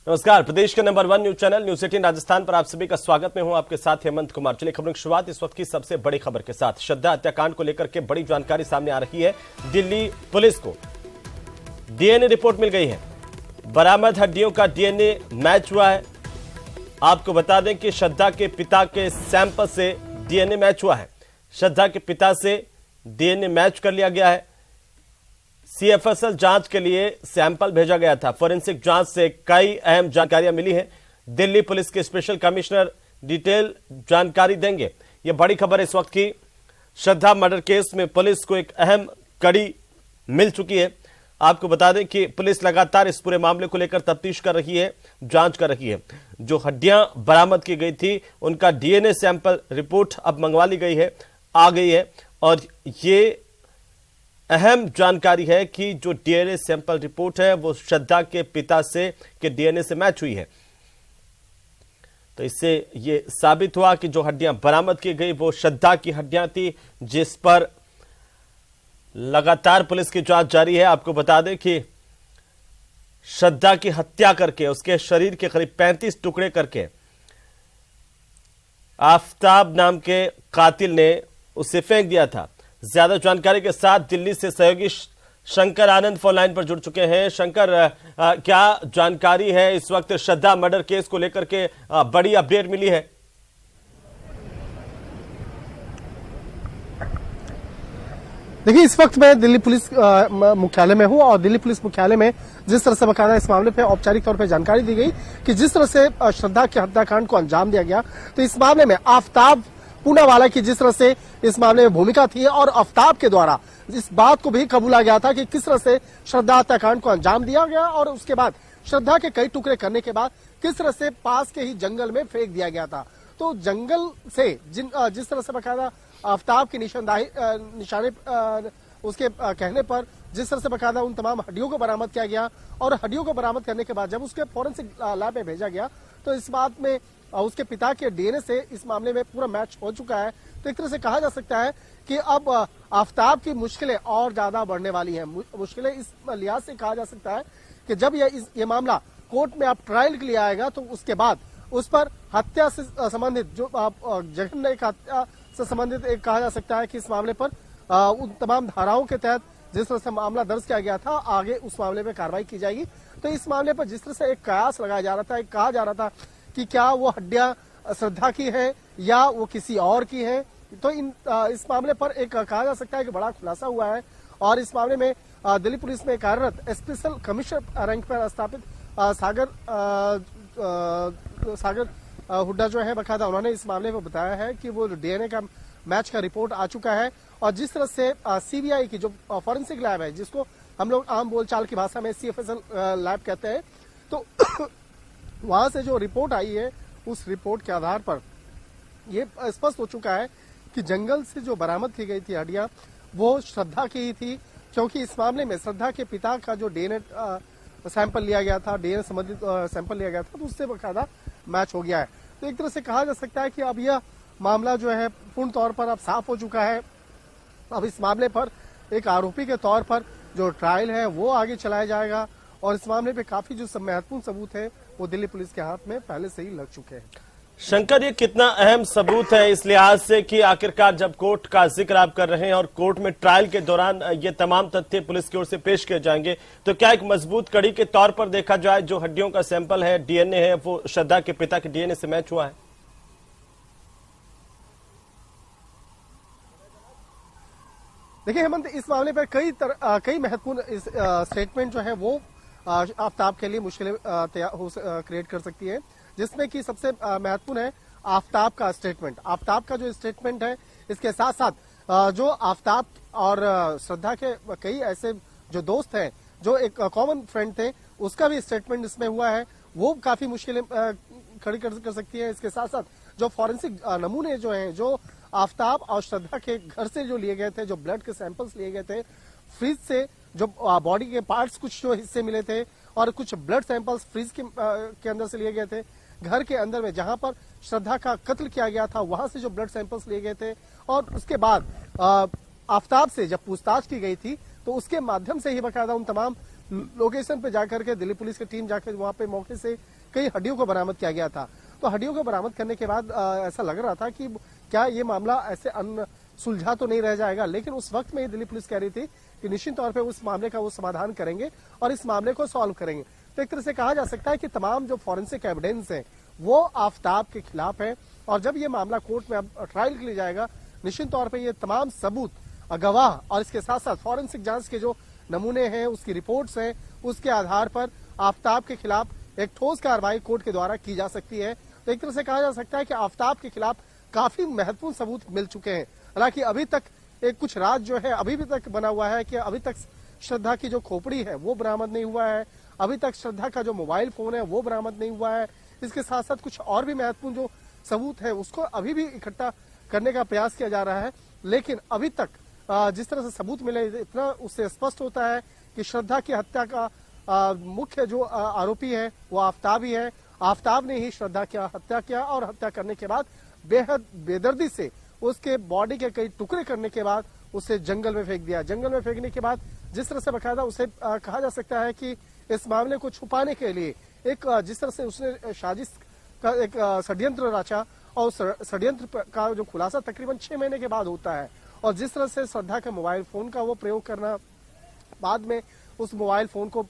नमस्कार, प्रदेश के number 1 news channel news 18 Rajasthan पर आप सभी का स्वागत। में हूं आपके साथ हेमंत कुमार। चलिए खबरों की शुरुआत इस वक्त की सबसे बड़ी खबर के साथ। श्रद्धा हत्याकांड को लेकर के बड़ी जानकारी सामने आ रही है। दिल्ली पुलिस को डीएनए रिपोर्ट मिल गई है। बरामद हड्डियों का डीएनए मैच हुआ है। आपको बता दें कि श्रद्धा के पिता के सैंपल से डीएनए मैच हुआ है। श्रद्धा के पिता से डीएनए मैच कर लिया गया है। सीएफएसएल जांच के लिए सैंपल भेजा गया था। फोरेंसिक जांच से कई अहम जानकारियां मिली हैं। दिल्ली पुलिस के स्पेशल कमिश्नर डिटेल जानकारी देंगे। यह बड़ी खबर इस वक्त की। श्रद्धा मर्डर केस में पुलिस को एक अहम कड़ी मिल चुकी है। आपको बता दें कि पुलिस लगातार इस पूरे मामले को लेकर तफ्तीश कर रही है, जांच कर रही है। जो हड्डियां बरामद की गई थी उनका डीएनए सैंपल रिपोर्ट अब मंगवा ली गई है, आ गई है। और ये अहम जानकारी है कि जो डीएनए सैंपल रिपोर्ट है वो श्रद्धा के पिता से के डीएनए से मैच हुई है। तो इससे ये साबित हुआ कि जो हड्डियां बरामद की गई वो श्रद्धा की हड्डियां थी, जिस पर लगातार पुलिस की जांच जारी है। आपको बता दें कि श्रद्धा की हत्या करके उसके शरीर के करीब 35 टुकड़े करके आफताब नाम के कातिल ने उसे फेंक दिया था। ज्यादा जानकारी के साथ दिल्ली से सहयोगी शंकर आनंद फोन लाइन पर जुड़ चुके हैं। शंकर, क्या जानकारी है इस वक्त श्रद्धा मर्डर केस को लेकर के बड़ी अपडेट मिली है? देखिए, इस वक्त मैं दिल्ली पुलिस मुख्यालय में हूं और दिल्ली पुलिस मुख्यालय में जिस तरह से बकायदा इस मामले पे औपचारिक तौर पे जानकारी दी गई कि जिस तरह से श्रद्धा के हत्याकांड को अंजाम दिया गया, तो इस मामले में आफताब पूनावाला की जिस तरह से इस मामले में भूमिका थी और आफताब के द्वारा इस बात को भी कबूला गया था कि किस तरह से श्रद्धा हत्याकांड को अंजाम दिया गया और उसके बाद श्रद्धा के कई टुकड़े करने के बाद किस तरह से पास के ही जंगल में फेंक दिया गया था। तो जंगल से जिस तरह से बकायदा आफताब की निशाने उसके कहने पर जिस तरह से बकायदा उन तमाम हड्डियों को बरामद किया गया और हड्डियों को बरामद करने के बाद जब उसके फॉरेंसिक लैब में भेजा गया तो इस बात में उसके पिता के डीएनए से इस मामले में पूरा मैच हो चुका है। तो एक तरह से कहा जा सकता है कि अब आफताब की मुश्किलें और ज्यादा बढ़ने वाली हैं। मुश्किलें इस लिहाज से कहा जा सकता है कि जब ये मामला कोर्ट में अब ट्रायल के लिए आएगा तो उसके बाद उस पर हत्या से संबंधित जो जघन्य हत्या से संबंधित एक कहा जा सकता है कि इस मामले पर उन तमाम धाराओं के तहत जिस तरह से मामला दर्ज किया गया था आगे उस मामले में कार्रवाई की जाएगी। तो इस मामले पर जिस तरह से एक कयास लगाया जा रहा था, एक कहा जा रहा था कि क्या वो हड्डियां श्रद्धा की है या वो किसी और की है, तो इस मामले पर एक कहा जा सकता है कि बड़ा खुलासा हुआ है। और इस मामले में दिल्ली पुलिस में कार्यरत स्पेशल कमिश्नर रैंक पर स्थापित सागर हुड्डा जो है बकायदा उन्होंने इस मामले में बताया है कि वो डीएनए का मैच का रिपोर्ट आ चुका है। और जिस तरह से सीबीआई की जो फॉरेंसिक लैब है, जिसको हम लोग आम बोलचाल की भाषा में सीएफएसएल लैब कहते हैं, तो वहां से जो रिपोर्ट आई है उस रिपोर्ट के आधार पर ये स्पष्ट हो चुका है कि जंगल से जो बरामद की गई थी हड्डियां वो श्रद्धा की ही थी, क्योंकि इस मामले में श्रद्धा के पिता का जो डीएनए सैंपल लिया गया था, डीएनए संबंधित सैंपल लिया गया था, तो उससे बकायदा मैच हो गया है। तो एक तरह से कहा जा सकता है कि अब यह मामला जो है पूर्ण तौर पर अब साफ हो चुका है। अब इस मामले पर एक आरोपी के तौर पर जो ट्रायल है वो आगे चलाया जाएगा और इस मामले पे काफी जो महत्वपूर्ण सबूत है वो दिल्ली पुलिस के हाथ में पहले से ही लग चुके हैं। शंकर, ये कितना अहम सबूत है इस लिहाज से कि आखिरकार जब कोर्ट का जिक्र आप कर रहे हैं और कोर्ट में ट्रायल के दौरान ये तमाम तथ्य पुलिस की ओर से पेश किए जाएंगे, तो क्या एक मजबूत कड़ी के तौर पर देखा जाए जो हड्डियों का सैंपल है, डीएनए है, वो श्रद्धा के पिता के डीएनए से मैच हुआ है? देखिए हेमंत, इस मामले पर कई महत्वपूर्ण स्टेटमेंट जो है वो आफताब के लिए मुश्किलें क्रिएट कर सकती है, जिसमें कि सबसे महत्वपूर्ण है आफताब का स्टेटमेंट। आफताब का जो स्टेटमेंट है, इसके साथ साथ जो आफताब और श्रद्धा के कई ऐसे जो दोस्त हैं जो एक कॉमन फ्रेंड थे, उसका भी स्टेटमेंट इसमें हुआ है, वो काफी मुश्किलें खड़ी कर सकती है। इसके साथ साथ जो फॉरेंसिक नमूने जो हैं, जो आफताब और श्रद्धा के घर से जो लिए गए थे, जो ब्लड के सैंपल्स लिए गए थे, फ्रिज से जो बॉडी के पार्ट्स कुछ जो हिस्से मिले थे और कुछ ब्लड सैंपल्स फ्रिज के अंदर से लिए गए थे, घर के अंदर में जहां पर श्रद्धा का कत्ल किया गया था वहां से जो ब्लड सैंपल्स लिए गए थे और उसके बाद आफताब से जब पूछताछ की गई थी तो उसके माध्यम से ही बकायदा उन तमाम लोकेशन पे जाकर के दिल्ली पुलिस की टीम जाकर वहां पे मौके से कई हड्डियों को बरामद किया गया था। तो हड्डियों को बरामद करने के बाद ऐसा लग रहा था कि क्या ये मामला ऐसे सुलझा तो नहीं रह जाएगा, लेकिन उस वक्त में दिल्ली पुलिस कह रही थी कि निश्चित तौर पे उस मामले का वो समाधान करेंगे और इस मामले को सॉल्व करेंगे। तो एक तरह से कहा जा सकता है कि तमाम जो फॉरेंसिक एविडेंस है वो आफताब के खिलाफ है, और जब ये मामला कोर्ट में अब ट्रायल के लिए जाएगा, निश्चित तौर पर ये तमाम सबूत, गवाह और इसके साथ साथ फॉरेंसिक जांच के जो नमूने हैं, उसकी रिपोर्ट्स हैं, उसके आधार पर आफताब के खिलाफ एक ठोस कार्रवाई कोर्ट के द्वारा की जा सकती है। तो एक तरह से कहा जा सकता है कि आफताब के खिलाफ काफी महत्वपूर्ण सबूत मिल चुके हैं। हालांकि अभी तक एक कुछ राज जो है अभी भी तक बना हुआ है कि अभी तक श्रद्धा की जो खोपड़ी है वो बरामद नहीं हुआ है, अभी तक श्रद्धा का जो मोबाइल फोन है वो बरामद नहीं हुआ है। इसके साथ साथ कुछ और भी महत्वपूर्ण जो सबूत है उसको अभी भी इकट्ठा करने का प्रयास किया जा रहा है, लेकिन अभी तक जिस तरह से सबूत मिले इतना उससे स्पष्ट होता है कि श्रद्धा की हत्या का मुख्य जो आरोपी है वो आफताब ही है। आफताब ने ही श्रद्धा की हत्या किया और हत्या करने के बाद बेहद बेदर्दी से उसके बॉडी के कई टुकड़े करने के बाद उसे जंगल में फेंक दिया। जंगल में फेंकने के बाद जिस तरह से बकायदा उसे कहा जा सकता है कि इस मामले को छुपाने के लिए एक जिस तरह से उसने साजिश का एक षड्यंत्र रचा, और उस षड्यंत्र का जो खुलासा तकरीबन 6 महीने के बाद होता है, और जिस तरह से श्रद्धा के मोबाइल फोन का वो प्रयोग करना, बाद में उस मोबाइल फोन को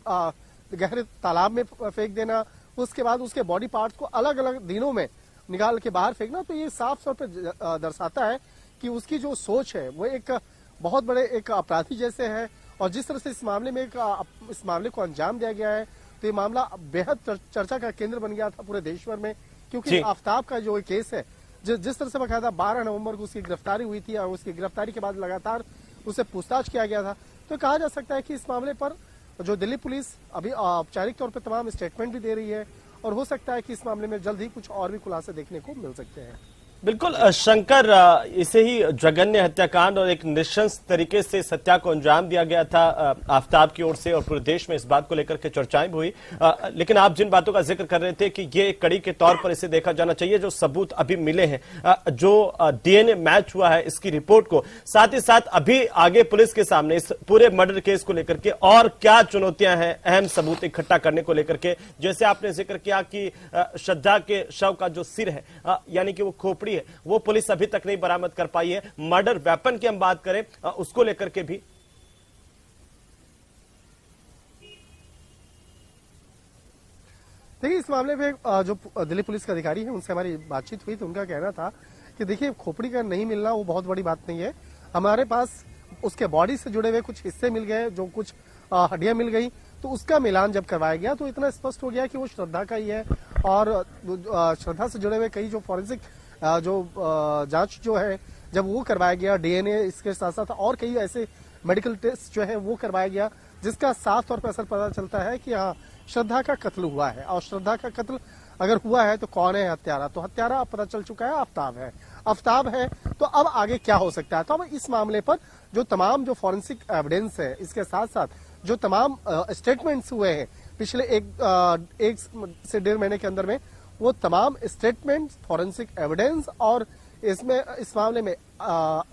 गहरे तालाब में फेंक देना, उसके बाद उसके बॉडी पार्ट्स को अलग अलग दिनों में निकाल के बाहर फेंकना, तो ये साफ तौर पर दर्शाता है कि उसकी जो सोच है वो एक बहुत बड़े एक अपराधी जैसे है। और जिस तरह से इस मामले को अंजाम दिया गया है, तो ये मामला बेहद चर्चा का केंद्र बन गया था पूरे देश भर में, क्योंकि आफताब का जो केस है जिस तरह से बकायदा 12 नवंबर को उसकी गिरफ्तारी हुई थी और उसकी गिरफ्तारी के बाद लगातार उसे पूछताछ किया गया था। तो कहा जा सकता है कि इस मामले पर जो दिल्ली पुलिस अभी औपचारिक तौर पर तमाम स्टेटमेंट भी दे रही है, और हो सकता है कि इस मामले में जल्द ही कुछ और भी खुलासे देखने को मिल सकते हैं। बिल्कुल शंकर, इसे ही जघन्य हत्याकांड और एक नृशंस तरीके से इस हत्या को अंजाम दिया गया था आफताब की ओर से, और पूरे देश में इस बात को लेकर के चर्चाएं भी हुई। लेकिन आप जिन बातों का जिक्र कर रहे थे कि ये एक कड़ी के तौर पर इसे देखा जाना चाहिए, जो सबूत अभी मिले हैं, जो डीएनए मैच हुआ है इसकी रिपोर्ट को, साथ ही साथ अभी आगे पुलिस के सामने इस पूरे मर्डर केस को लेकर के और क्या चुनौतियां हैं अहम सबूत इकट्ठा करने को लेकर के। जैसे आपने जिक्र किया कि श्रद्धा के शव का जो सिर है, यानी कि वो खोपड़ी है, वो पुलिस अभी तक नहीं बरामद कर पाई है। मर्डर वेपन की हम बात करें उसको लेकर के भी देखिए, इस मामले में जो दिल्ली पुलिस के अधिकारी हैं उनसे हमारी बातचीत हुई, तो उनका कहना था कि देखिए, खोपड़ी का नहीं मिलना वो बहुत बड़ी बात नहीं है, हमारे पास उसके बॉडी से जुड़े हुए कुछ हिस्से मिल गए, जो कुछ हड्डियां मिल गई, तो उसका मिलान जब करवाया गया तो इतना स्पष्ट हो गया कि वो श्रद्धा का ही है। और श्रद्धा से जुड़े हुए कई जो फॉरेंसिक जो जांच जो है जब वो करवाया गया, डीएनए, इसके साथ साथ और कई ऐसे मेडिकल टेस्ट जो है वो करवाया गया, जिसका साफ तौर पर असर पता चलता है कि हाँ, श्रद्धा का कत्ल हुआ है। और श्रद्धा का कत्ल अगर हुआ है तो कौन है हत्यारा? तो हत्यारा अब पता चल चुका है, आफताब है। तो अब आगे क्या हो सकता है? तो अब इस मामले पर जो तमाम जो फॉरेंसिक एविडेंस है, इसके साथ साथ जो तमाम स्टेटमेंट्स हुए हैं पिछले एक से 1.5 महीने के अंदर में, वो तमाम स्टेटमेंट, फॉरेंसिक एविडेंस और इस मामले में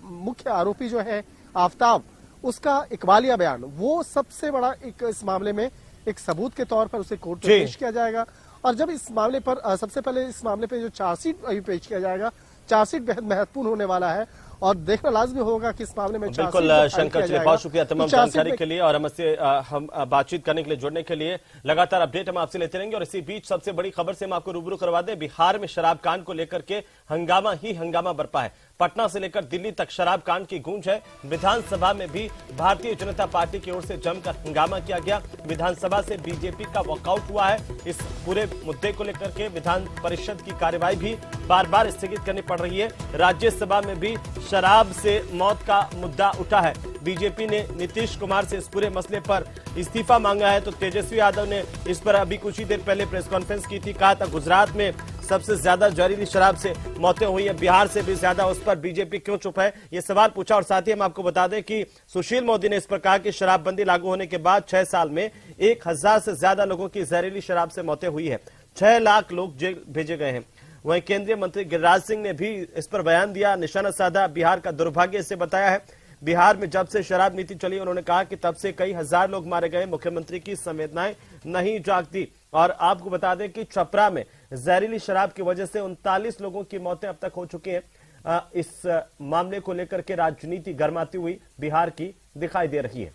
मुख्य आरोपी जो है आफताब, उसका इकबालिया बयान, वो सबसे बड़ा एक इस मामले में एक सबूत के तौर पर उसे कोर्ट में पेश किया जाएगा। और जब इस मामले पर सबसे पहले इस मामले पे जो चार्जशीट अभी पेश किया जाएगा, चार्जशीट बेहद महत्वपूर्ण होने वाला है और देखना लाजमी होगा कि इस मामले में बिल्कुल। शंकर, चलिए बहुत शुक्रिया तमाम जानकारी के लिए और हम बातचीत करने के लिए, जुड़ने के लिए। लगातार अपडेट हम आपसे लेते रहेंगे। और इसी बीच सबसे बड़ी खबर से हम आपको रूबरू करवा दें, बिहार में शराब कांड को लेकर के हंगामा ही हंगामा बरपा है। पटना से लेकर दिल्ली तक शराब कांड की गूंज है। विधानसभा में भी भारतीय जनता पार्टी की ओर से जमकर हंगामा किया गया। विधानसभा से बीजेपी का वॉकआउट हुआ है। इस पूरे मुद्दे को लेकर के विधान परिषद की कार्यवाही भी बार बार स्थगित करनी पड़ रही है। राज्यसभा में भी शराब से मौत का मुद्दा उठा है। बीजेपी ने नीतीश कुमार से इस पूरे मसले पर इस्तीफा मांगा है, तो तेजस्वी यादव ने इस पर अभी कुछ ही देर पहले प्रेस कॉन्फ्रेंस की थी। कहा था गुजरात में सबसे ज्यादा जहरीली शराब से मौतें हुई है, बिहार से भी ज्यादा, उस पर बीजेपी क्यों चुप है, ये सवाल पूछा। और साथ ही हम आपको बता दें कि सुशील मोदी ने इस पर कहा कि शराबबंदी लागू होने के बाद 6 साल में 1000 से ज्यादा लोगों की जहरीली शराब से मौतें हुई है, 6 लाख लोग जेल भेजे गए हैं। वहीं केंद्रीय मंत्री गिरिराज सिंह ने भी इस पर बयान दिया, निशाना साधा, बिहार का दुर्भाग्य इसे बताया है। बिहार में जब से शराब नीति चली उन्होंने कहा कि तब से कई हजार लोग मारे गए, मुख्यमंत्री की संवेदनाएं नहीं जागती। और आपको बता दें कि छपरा में जहरीली शराब की वजह से 39 लोगों की मौतें अब तक हो चुकी हैं। इस मामले को लेकर के राजनीति गर्माती हुई बिहार की दिखाई दे रही है।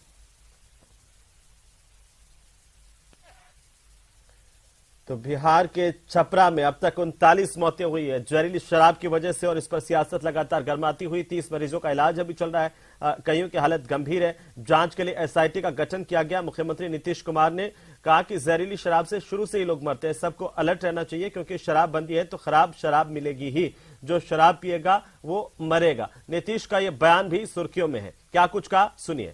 तो बिहार के छपरा में अब तक 39 मौतें हुई है जहरीली शराब की वजह से, और इस पर सियासत लगातार गर्माती हुई। 30 मरीजों का इलाज अभी चल रहा है, कईयों की हालत गंभीर है। जांच के लिए एसआईटी का गठन किया गया। मुख्यमंत्री नीतीश कुमार ने कहा कि जहरीली शराब से शुरू से ही लोग मरते हैं, सबको अलर्ट रहना चाहिए क्योंकि शराबबंदी है तो खराब शराब मिलेगी ही, जो शराब पिएगा वो मरेगा। नीतीश का यह बयान भी सुर्खियों में है, क्या कुछ कहा सुनिए।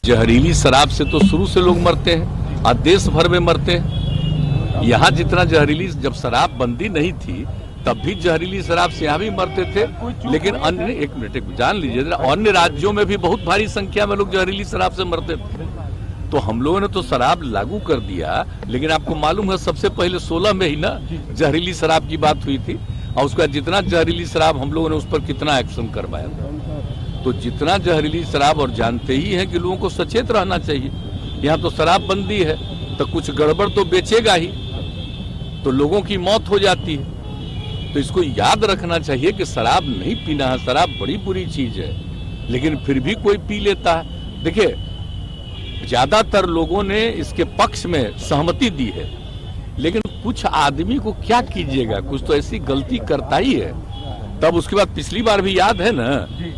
जहरीली शराब से तो शुरू से लोग मरते हैं और देश भर में मरते हैं। यहाँ जितना जहरीली, जब शराब बंदी नहीं थी तब भी जहरीली शराब से यहाँ भी मरते थे, लेकिन अन्य, एक मिनट जान लीजिए, अन्य राज्यों में भी बहुत भारी संख्या में लोग जहरीली शराब से मरते थे। तो हम लोगों ने तो शराब लागू कर दिया, लेकिन आपको मालूम है सबसे पहले 16 में ही ना जहरीली शराब की बात हुई थी, और उसका जितना जहरीली शराब हम लोगों ने उस पर कितना एक्शन करवाया था। तो जितना जहरीली शराब, और जानते ही हैं कि लोगों को सचेत रहना चाहिए। यहाँ तो शराब बंदी है तो कुछ गड़बड़ तो बेचेगा ही, तो लोगों की मौत हो जाती है। तो इसको याद रखना चाहिए कि शराब नहीं पीना है, शराब बड़ी बुरी चीज है, लेकिन फिर भी कोई पी लेता है। देखिए, ज्यादातर लोगों ने इसके पक्ष में सहमति दी है, लेकिन कुछ आदमी को क्या कीजिएगा, कुछ तो ऐसी गलती करता ही है। तब उसके बाद पिछली बार भी याद है ना,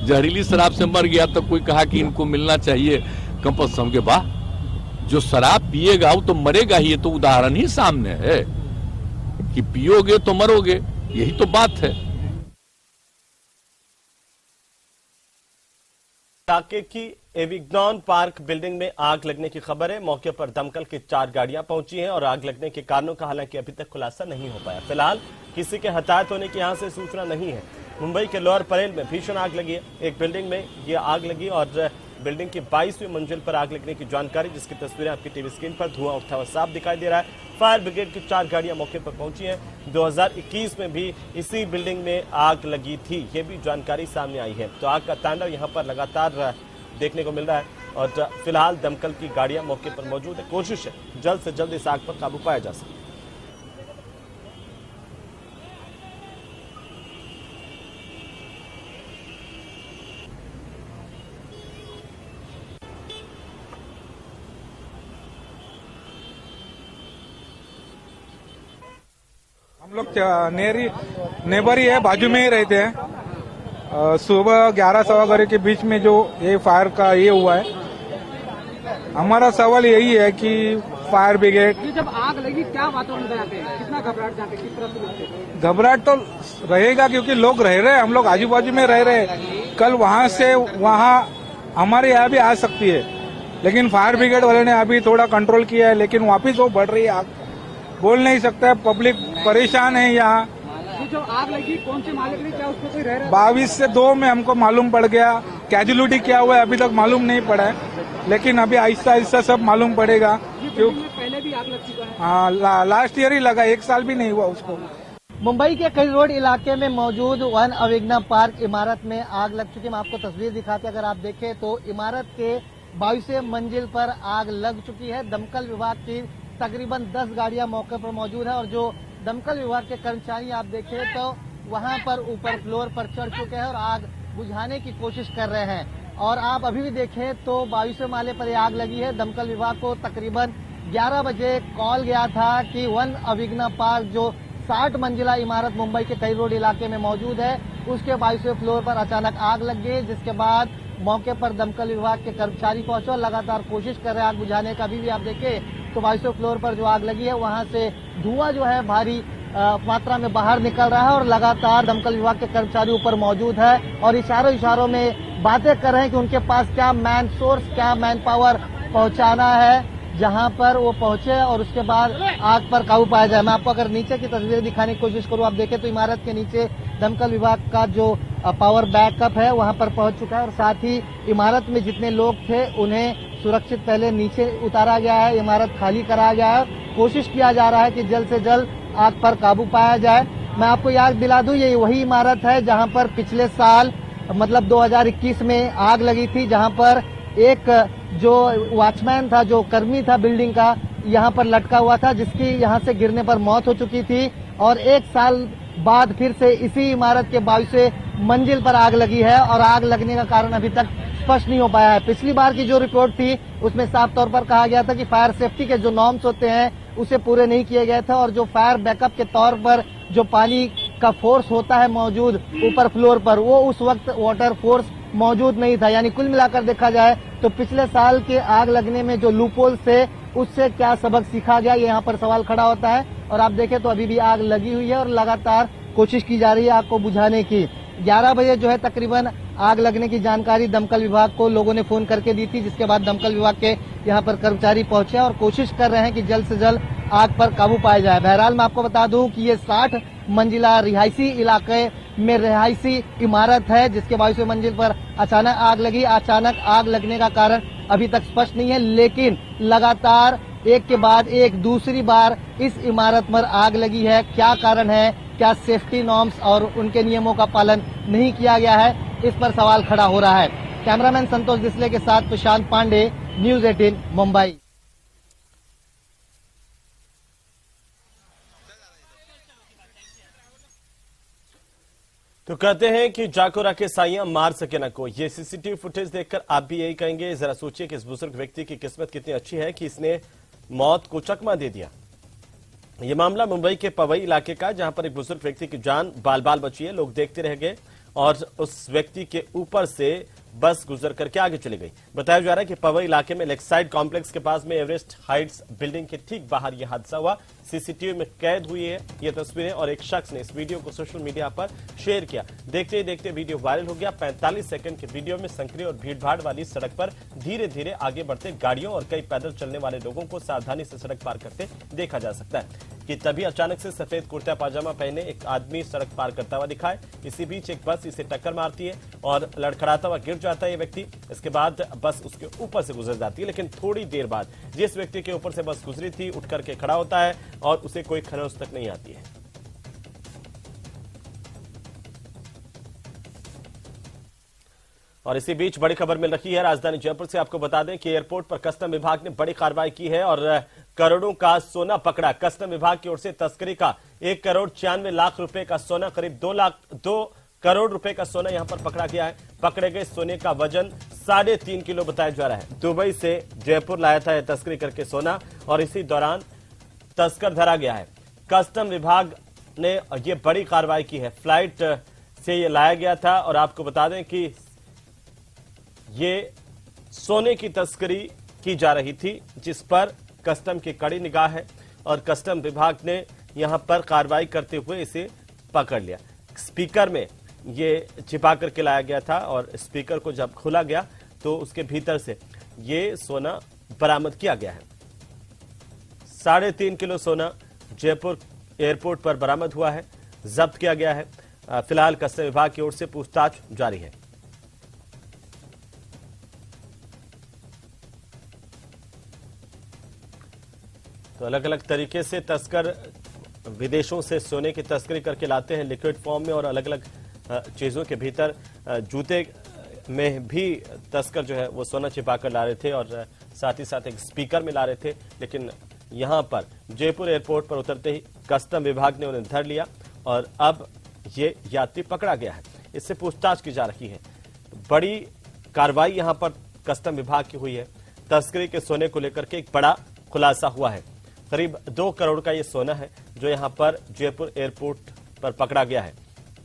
जहरीली शराब से मर गया तो कोई कहा कि इनको मिलना चाहिए कंपल्सरी के। वाह, जो शराब पिएगा वो तो मरेगा ही, ये तो उदाहरण ही सामने है कि पियोगे तो मरोगे, यही तो बात है। इलाके की एविग्नॉन पार्क बिल्डिंग में आग लगने की खबर है। मौके पर दमकल की 4 गाड़ियां पहुंची हैं और आग लगने के कारणों का हालांकि अभी तक खुलासा नहीं हो पाया। फिलहाल किसी के हताहत होने की यहां से सूचना नहीं है। मुंबई के लोअर परेल में भीषण आग लगी है। एक बिल्डिंग में यह आग लगी और बिल्डिंग की 22वीं मंजिल पर आग लगने की जानकारी, जिसकी तस्वीरें आपकी टीवी स्क्रीन पर, धुआं उठता हुआ साफ दिखाई दे रहा है। फायर ब्रिगेड की 4 गाड़ियां मौके पर पहुंची हैं। 2021 में भी इसी बिल्डिंग में आग लगी थी, ये भी जानकारी सामने आई है। तो आग का तांडव यहां पर लगातार देखने को मिल रहा है और फिलहाल दमकल की गाड़ियां मौके पर मौजूद है। कोशिश है जल्द से जल्द इस आग पर काबू पाया जा सके। हम लोग नेबर ही है, बाजू में ही रहते हैं। सुबह 11-11:15 के बीच में जो ये फायर का ये हुआ है, हमारा सवाल यही है कि फायर ब्रिगेड, जब आग लगी क्या वातावरण बनाते हैं, कितना घबराहट जाते, किस तरह से? घबराहट तो रहेगा क्योंकि लोग रह रहे हैं, हम लोग आजू बाजू में रह रहे हैं। कल वहां से वहां हमारे यहाँ भी आ सकती है, लेकिन फायर ब्रिगेड वाले ने अभी थोड़ा कंट्रोल किया है, लेकिन वापिस वो बढ़ रही है आग। बोल नहीं सकता है, पब्लिक परेशान है यहाँ। जो आग लगी कौन से मालिक ने, क्या उसको कोई रह रहा है? 22 से 2 में हमको मालूम पड़ गया। कैजुअलिटी क्या हुआ है अभी तक मालूम नहीं पड़ा है, लेकिन अभी आहिस्ता आहिस्ता सब मालूम पड़ेगा। क्यों पहले भी आग लग चुका है? हाँ, लास्ट ईयर ही लगा, 1 साल भी नहीं हुआ उसको। मुंबई के कई रोड इलाके में मौजूद वन अविग्ना पार्क इमारत में आग लग चुकी है। मैं आपको तस्वीर दिखाते, अगर आप देखें तो इमारत के 22वें मंजिल पर आग लग चुकी है। दमकल विभाग की तकरीबन 10 गाड़ियां मौके पर मौजूद है और जो दमकल विभाग के कर्मचारी आप देखें तो वहां पर ऊपर फ्लोर पर चढ़ चुके हैं और आग बुझाने की कोशिश कर रहे हैं। और आप अभी भी देखें तो 22वें माले पर यह आग लगी है। दमकल विभाग को तकरीबन 11 बजे कॉल गया था कि वन अविग्ना पार्क जो 60 मंजिला इमारत मुंबई के कई रोड इलाके में मौजूद है, उसके 22वें फ्लोर पर अचानक आग लग गई, जिसके बाद मौके पर दमकल विभाग के कर्मचारी पहुंचे और लगातार कोशिश कर रहे हैं आग बुझाने का। अभी भी आप देखें तो 22वें फ्लोर पर जो आग लगी है वहां से धुआं जो है भारी मात्रा में बाहर निकल रहा है और लगातार दमकल विभाग के कर्मचारी ऊपर मौजूद है और इशारों में बातें कर रहे हैं कि उनके पास क्या मैन सोर्स, क्या मैन पावर पहुंचाना है जहां पर वो पहुंचे और उसके बाद आग पर काबू पाया जाए। मैं आपको अगर नीचे की तस्वीरें दिखाने की कोशिश करूं, आप देखें तो इमारत के नीचे दमकल विभाग का जो पावर बैकअप है वहां पर पहुंच चुका है और साथ ही इमारत में जितने लोग थे उन्हें सुरक्षित पहले नीचे उतारा गया है, इमारत खाली कराया गया है। कोशिश किया जा रहा है कि जल्द से जल्द आग पर काबू पाया जाए। मैं आपको याद दिला दूं, ये वही इमारत है जहां पर पिछले साल मतलब 2021 में आग लगी थी, जहां पर एक जो वॉचमैन था, जो कर्मी था बिल्डिंग का, यहां पर लटका हुआ था, जिसकी यहां से गिरने पर मौत हो चुकी थी। और 1 साल बाद फिर से इसी इमारत के 22वें मंजिल पर आग लगी है और आग लगने का कारण अभी तक स्पष्ट नहीं हो पाया है। पिछली बार की जो रिपोर्ट थी उसमें साफ तौर पर कहा गया था कि फायर सेफ्टी के जो नॉर्म्स होते हैं उसे पूरे नहीं किए गए थे और जो फायर बैकअप के तौर पर जो पानी का फोर्स होता है मौजूद ऊपर फ्लोर पर, वो उस वक्त वाटर फोर्स मौजूद नहीं था। यानी कुल मिलाकर देखा जाए तो पिछले साल के आग लगने में जो लूपहोल्स थे उससे क्या सबक सीखा गया, ये यहाँ पर सवाल खड़ा होता है। और आप देखें तो अभी भी आग लगी हुई है और लगातार कोशिश की जा रही है आग को बुझाने की। 11 बजे जो है तकरीबन आग लगने की जानकारी दमकल विभाग को लोगों ने फोन करके दी थी, जिसके बाद दमकल विभाग के यहाँ पर कर्मचारी पहुंचे और कोशिश कर रहे हैं कि जल्द से जल्द आग पर काबू पाया जाए। बहरहाल मैं आपको बता दूं कि ये 60 मंजिला रिहायशी इलाके में रिहायशी इमारत है, जिसके 22वें मंजिल पर अचानक आग लगी। अचानक आग लगने का कारण अभी तक स्पष्ट नहीं है, लेकिन लगातार एक के बाद एक दूसरी बार इस इमारत पर आग लगी है। क्या कारण है, क्या सेफ्टी नॉर्म्स और उनके नियमों का पालन नहीं किया गया है, इस पर सवाल खड़ा हो रहा है। कैमरामैन संतोष डिसले के साथ प्रशांत पांडे, न्यूज 18 मुंबई। तो कहते हैं कि जाको रखे साइयां मार सके न कोई। ये सीसीटीवी फुटेज देखकर आप भी यही कहेंगे। जरा सोचिए कि इस बुजुर्ग व्यक्ति की किस्मत कितनी अच्छी है कि इसने मौत को चकमा दे दिया। यह मामला मुंबई के पवई इलाके का, जहां पर एक बुजुर्ग व्यक्ति की जान बाल बाल बची है। लोग देखते रह गए और उस व्यक्ति के ऊपर से बस गुजर करके आगे चली गई। बताया जा रहा है कि पवई इलाके में लेक्साइड कॉम्प्लेक्स के पास में एवरेस्ट हाइट्स बिल्डिंग के ठीक बाहर यह हादसा हुआ। सीसीटीवी में कैद हुई है ये तस्वीरें और एक शख्स ने इस वीडियो को सोशल मीडिया पर शेयर किया। देखते ही देखते वीडियो वायरल हो गया। 45 सेकंड के वीडियो में संकरी और भीड़भाड़ वाली सड़क पर धीरे धीरे आगे बढ़ते गाड़ियों और कई पैदल चलने वाले लोगों को सावधानी से सड़क पार करते देखा जा सकता है कि तभी अचानक से सफेद कुर्ता पाजामा पहने एक आदमी सड़क पार करता हुआ दिखाए। इसी बीच एक बस इसे टक्कर मारती है और लड़खड़ाता हुआ गिर जाता है ये व्यक्ति। इसके बाद बस उसके ऊपर से गुजर जाती है, लेकिन थोड़ी देर बाद जिस व्यक्ति के ऊपर से बस गुजरी थी उठ करके खड़ा होता है और उसे कोई खरोंच तक नहीं आती है। और इसी बीच बड़ी खबर मिल रही है राजधानी जयपुर से। आपको बता दें कि एयरपोर्ट पर कस्टम विभाग ने बड़ी कार्रवाई की है और करोड़ों का सोना पकड़ा। कस्टम विभाग की ओर से तस्करी का 1,96,00,000 रुपए का सोना, करीब 2 करोड़ रुपए का सोना यहां पर पकड़ा गया है। पकड़े गए सोने का वजन 3.5 किलो बताया जा रहा है। दुबई से जयपुर लाया था यह तस्करी करके सोना और इसी दौरान तस्कर धरा गया है। कस्टम विभाग ने यह बड़ी कार्रवाई की है। फ्लाइट से यह लाया गया था और आपको बता दें कि ये सोने की तस्करी की जा रही थी, जिस पर कस्टम की कड़ी निगाह है और कस्टम विभाग ने यहां पर कार्रवाई करते हुए इसे पकड़ लिया। स्पीकर में ये छिपा करके लाया गया था और स्पीकर को जब खोला गया तो उसके भीतर से ये सोना बरामद किया गया है। 3.5 किलो सोना जयपुर एयरपोर्ट पर बरामद हुआ है, जब्त किया गया है। फिलहाल कस्टम विभाग की ओर से पूछताछ जारी है। तो अलग अलग तरीके से तस्कर विदेशों से सोने की तस्करी करके लाते हैं, लिक्विड फॉर्म में और अलग अलग चीजों के भीतर। जूते में भी तस्कर जो है वो सोना छिपाकर ला रहे थे और साथ ही साथ एक स्पीकर में ला रहे थे। लेकिन यहां पर जयपुर एयरपोर्ट पर उतरते ही कस्टम विभाग ने उन्हें धर लिया और अब ये यात्री पकड़ा गया है। इससे पूछताछ की जा रही है। बड़ी कार्रवाई यहां पर कस्टम विभाग की हुई है। तस्करी के सोने को लेकर के एक बड़ा खुलासा हुआ है। करीब 2 करोड़ का ये सोना है जो यहां पर जयपुर एयरपोर्ट पर पकड़ा गया है।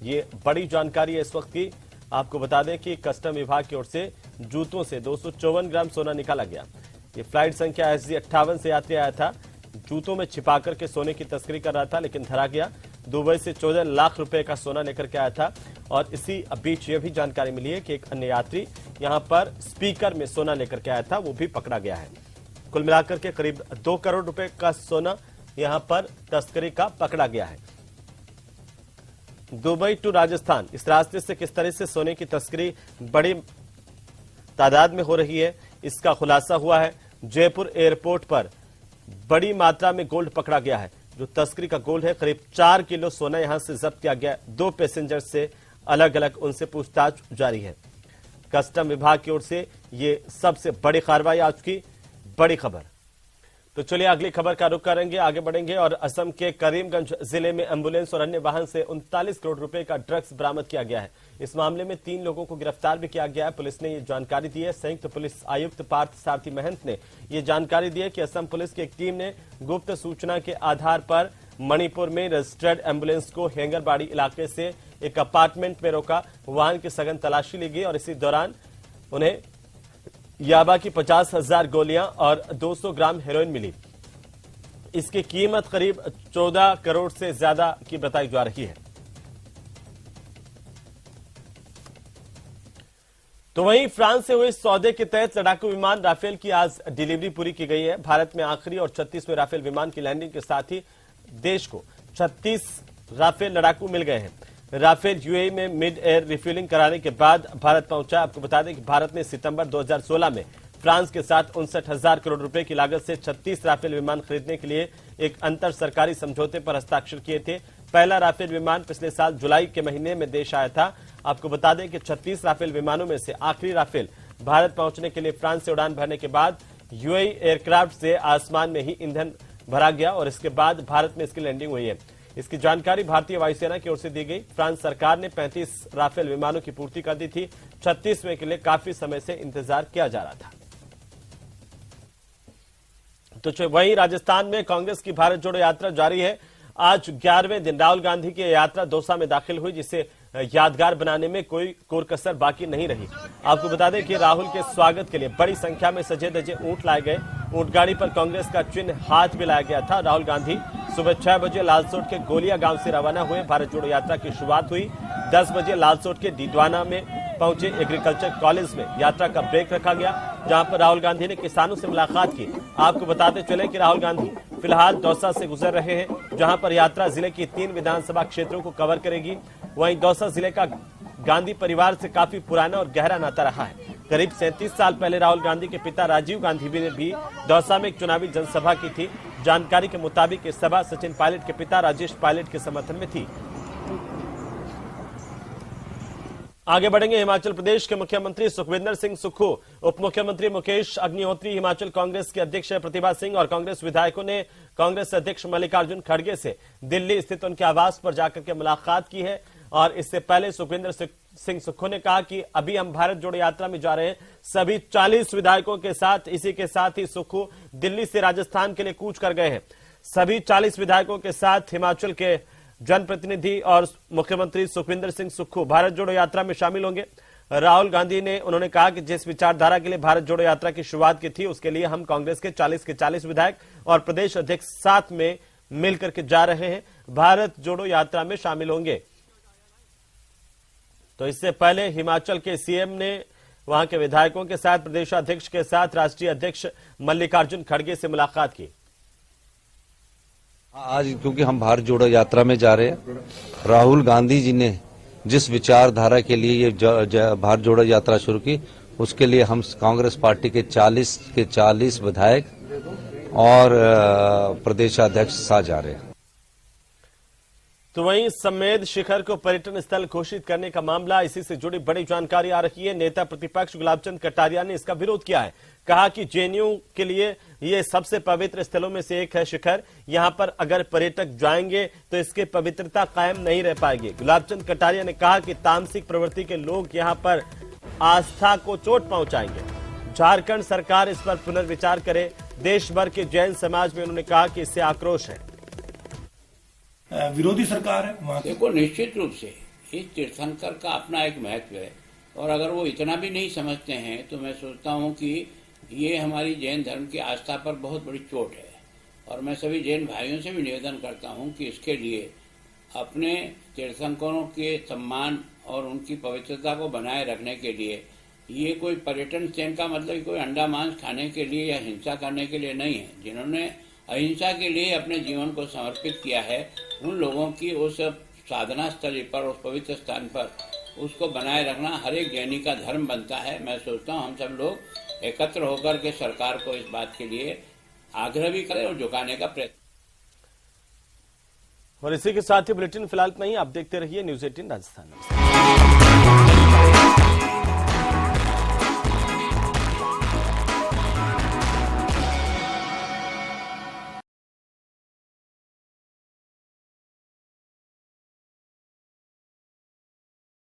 ये बड़ी जानकारी है इस वक्त की। आपको बता दें कि कस्टम विभाग की ओर से जूतों से 254 ग्राम सोना निकाला गया। ये फ्लाइट संख्या SG-58 से यात्री आया था, जूतों में छिपाकर के सोने की तस्करी कर रहा था, लेकिन धरा गया। दुबई से 14 लाख रुपए का सोना लेकर के आया था और इसी बीच यह भी जानकारी मिली है कि एक अन्य यात्री यहां पर स्पीकर में सोना लेकर के आया था, वो भी पकड़ा गया है। कुल मिलाकर के करीब 2 करोड़ रुपए का सोना यहां पर तस्करी का पकड़ा गया है। दुबई टू राजस्थान, इस रास्ते से किस तरह से सोने की तस्करी बड़ी तादाद में हो रही है, इसका खुलासा हुआ है। जयपुर एयरपोर्ट पर बड़ी मात्रा में गोल्ड पकड़ा गया है। जो तस्करी का गोल्ड है, करीब 4 किलो सोना यहां से जब्त किया गया। 2 पैसेंजर से अलग अलग उनसे पूछताछ जारी है। कस्टम विभाग की ओर से ये सबसे बड़ी कार्रवाई, आज की बड़ी खबर। तो चलिए अगली खबर का रुख करेंगे, आगे बढ़ेंगे और असम के करीमगंज जिले में एम्बुलेंस और अन्य वाहन से 39 करोड़ रुपए का ड्रग्स बरामद किया गया है। इस मामले में 3 लोगों को गिरफ्तार भी किया गया है। पुलिस ने ये जानकारी दी है। संयुक्त पुलिस आयुक्त पार्थ सारथी महंत ने ये जानकारी दी है कि असम पुलिस की एक टीम ने गुप्त सूचना के आधार पर मणिपुर में रजिस्टर्ड एम्बुलेंस को हेंगरबाड़ी इलाके से एक अपार्टमेंट में रोका। वाहन की सघन तलाशी ली गई और इसी दौरान उन्हें याबा की 50,000 गोलियां और 200 ग्राम हेरोइन मिली। इसकी कीमत करीब 14 करोड़ से ज्यादा की बताई जा रही है। तो वहीं फ्रांस से हुए सौदे के तहत लड़ाकू विमान राफेल की आज डिलीवरी पूरी की गई है। भारत में आखिरी और 36वें राफेल विमान की लैंडिंग के साथ ही देश को 36 राफेल लड़ाकू मिल गए हैं। राफेल यूएई में मिड एयर रिफ्यूलिंग कराने के बाद भारत पहुंचा। आपको बता दें कि भारत ने सितंबर 2016 में फ्रांस के साथ 59,000 करोड़ रुपए की लागत से 36 राफेल विमान खरीदने के लिए एक अंतर सरकारी समझौते पर हस्ताक्षर किए थे। पहला राफेल विमान पिछले साल जुलाई के महीने में देश आया था। आपको बता दें कि 36 राफेल विमानों में से आखिरी राफेल भारत पहुंचने के लिए फ्रांस से उड़ान भरने के बाद यूएई एयरक्राफ्ट से आसमान में ही ईंधन भरा गया और इसके बाद भारत में इसकी लैंडिंग हुई है। इसकी जानकारी भारतीय वायुसेना की ओर से दी गई। फ्रांस सरकार ने 35 राफेल विमानों की पूर्ति कर दी थी। 36वें के लिए काफी समय से इंतजार किया जा रहा था। तो वहीं राजस्थान में कांग्रेस की भारत जोड़ो यात्रा जारी है। आज 11वें दिन राहुल गांधी की यात्रा दौसा में दाखिल हुई, जिसे यादगार बनाने में कोई कोरकसर बाकी नहीं रही। आपको बता दें कि राहुल के स्वागत के लिए बड़ी संख्या में सजे धजे ऊंट लाए गए। ऊंट गाड़ी पर कांग्रेस का चिन्ह हाथ भी लाया गया था। राहुल गांधी सुबह 6 बजे लालसोट के गोलिया गांव से रवाना हुए। भारत जोड़ो यात्रा की शुरुआत हुई 10 बजे लालसोट के डीडवाना में पहुंचे एग्रीकल्चर कॉलेज में यात्रा का ब्रेक रखा गया, जहां पर राहुल गांधी ने किसानों से मुलाकात की। आपको बताते चले कि राहुल गांधी फिलहाल दौसा से गुजर रहे हैं, जहां पर यात्रा जिले की 3 विधानसभा क्षेत्रों को कवर करेगी। वहीं दौसा जिले का गांधी परिवार से काफी पुराना और गहरा नाता रहा है। करीब 37 साल पहले राहुल गांधी के पिता राजीव गांधी ने भी दौसा में एक चुनावी जनसभा की थी। जानकारी के मुताबिक ये सभा सचिन पायलट के पिता राजेश पायलट के समर्थन में थी। आगे बढ़ेंगे। हिमाचल प्रदेश के मुख्यमंत्री सुखविंदर सिंह सुक्खू, उप मुख्यमंत्री मुकेश अग्निहोत्री, हिमाचल कांग्रेस के अध्यक्ष प्रतिभा सिंह और कांग्रेस विधायकों ने कांग्रेस अध्यक्ष मल्लिकार्जुन खड़गे से दिल्ली स्थित उनके आवास पर जाकर के मुलाकात की है। और इससे पहले सुखविंदर सिंह सुक्खू ने कहा कि अभी हम भारत जोड़ो यात्रा में जा रहे हैं सभी 40 विधायकों के साथ। इसी के साथ ही सुक्खू दिल्ली से राजस्थान के लिए कूच कर गए हैं। सभी 40 विधायकों के साथ हिमाचल के जनप्रतिनिधि और मुख्यमंत्री सुखविंदर सिंह सुक्खू भारत जोड़ो यात्रा में शामिल होंगे। राहुल गांधी ने उन्होंने कहा कि जिस विचारधारा के लिए भारत जोड़ो यात्रा की शुरुआत की थी, उसके लिए हम कांग्रेस के 40 विधायक और प्रदेश अध्यक्ष साथ में मिलकर के जा रहे हैं, भारत जोड़ो यात्रा में शामिल होंगे। तो इससे पहले हिमाचल के सीएम ने वहां के विधायकों के साथ, प्रदेशाध्यक्ष के साथ राष्ट्रीय अध्यक्ष मल्लिकार्जुन खड़गे से मुलाकात की। आज क्योंकि हम भारत जोड़ो यात्रा में जा रहे हैं, राहुल गांधी जी ने जिस विचारधारा के लिए ये भारत जोड़ो यात्रा शुरू की, उसके लिए हम कांग्रेस पार्टी के 40 विधायक और प्रदेशाध्यक्ष साथ जा रहे हैं। तो वहीं समेध शिखर को पर्यटन स्थल घोषित करने का मामला, इसी से जुड़ी बड़ी जानकारी आ रही है। नेता प्रतिपक्ष गुलाबचंद कटारिया ने इसका विरोध किया है। कहा कि जेएनयू के लिए ये सबसे पवित्र स्थलों में से एक है शिखर। यहां पर अगर पर्यटक जाएंगे तो इसकी पवित्रता कायम नहीं रह पाएगी। गुलाबचंद कटारिया ने कहा कि तामसिक प्रवृत्ति के लोग यहां पर आस्था को चोट पहुंचाएंगे। झारखंड सरकार इस पर पुनर्विचार करे। देश भर के जैन समाज में उन्होंने कहा कि इससे आक्रोश है। विरोधी सरकार है वहां। देखो, निश्चित रूप से इस तीर्थंकर का अपना एक महत्व है और अगर वो इतना भी नहीं समझते हैं तो मैं सोचता हूं कि ये हमारी जैन धर्म की आस्था पर बहुत बड़ी चोट है। और मैं सभी जैन भाइयों से भी निवेदन करता हूं कि इसके लिए अपने तीर्थंकरों के सम्मान और उनकी पवित्रता को बनाए रखने के लिए ये कोई पर्यटन चयन का मतलब कोई अंडा मांस खाने के लिए या हिंसा करने के लिए नहीं है। जिन्होंने अहिंसा के लिए अपने जीवन को समर्पित किया है, उन लोगों की उस साधना स्थली पर, उस पवित्र स्थान पर उसको बनाए रखना हर एक जैनी का धर्म बनता है। मैं सोचता हूँ हम सब लोग एकत्र होकर के सरकार को इस बात के लिए आग्रह भी करें और झुकाने का प्रयत्न। और इसी के साथ ही बुलेटिन फिलहाल इतना ही। आप देखते रहिए न्यूज़ 18 राजस्थान।